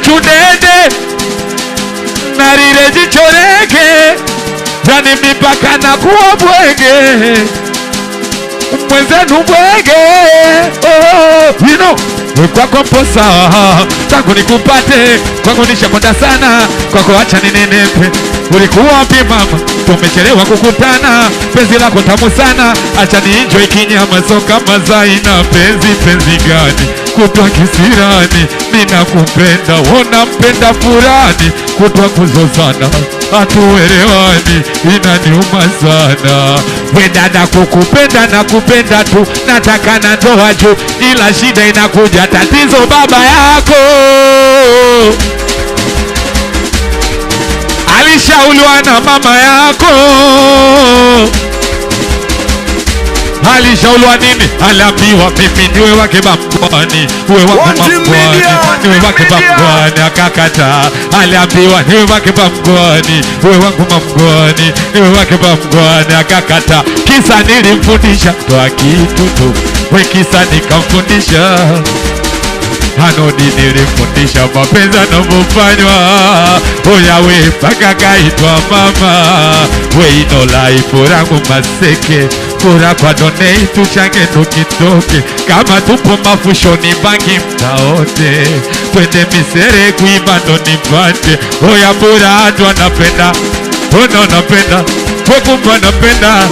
chudede narire jichoreke yani mipaka na kuwa bwege mwenzenu bwege. Oh, you know kwako mposa tangu nikupate, kwako nishakonda sana, kwako acha ninenepe. Ulikuwa wapi mama, tumechelewa kukutana, penzi lako tamu sana, acha ni enjoy kinyama soka mazaina. Penzi gani kutwa kisirani, ninakupenda wona mpenda furani, kutwa kuzozana hatuelewani, inaniuma sana. We dada kukupenda na kupenda tu, nataka na ndoa juu, ila shida inakuja tatizo baba yako alishauriwa na mama yako. Alishauriwa nini? Aliambiwa mimi niwe wake bamkwani, uwe wake bamkwani, niwe wake bamkwani, akakataa. Aliambiwa niwe wake bamkwani, uwe wake bamkwani, niwe wake bamkwani, akakataa. Kisa nilimfundisha toa kitu tu, we kisa nikamfundisha Anodi nilifundisha mapenzi anavyofanywa. Oya we paka kaitwa mama, we inola iporangu maseke, kura kwa donate tuchange nukitoke, kama tupo mafushoni bangi mtaote, twende misere kuiba ndo nipate. Oya bora atu anapenda, ono napenda, wekumba napenda.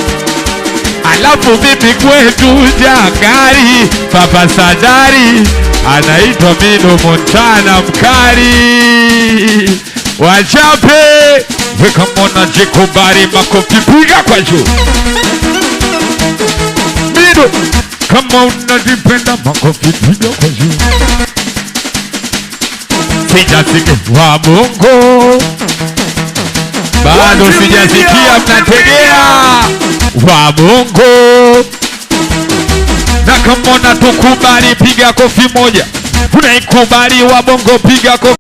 Alafu vipi kwetu jangari, Papa Sajari anaitwa Mido Montana mkari. Wachape weka mona jikubari, makofi piga kwa juu. Mido kama unajipenda, makofi piga kwa juu. Sijasikia wa Mungu, bado sijasikia mnategea wa Mungu. Na kama tukubali piga kofi moja, unaikubali wa Bongo piga kofi.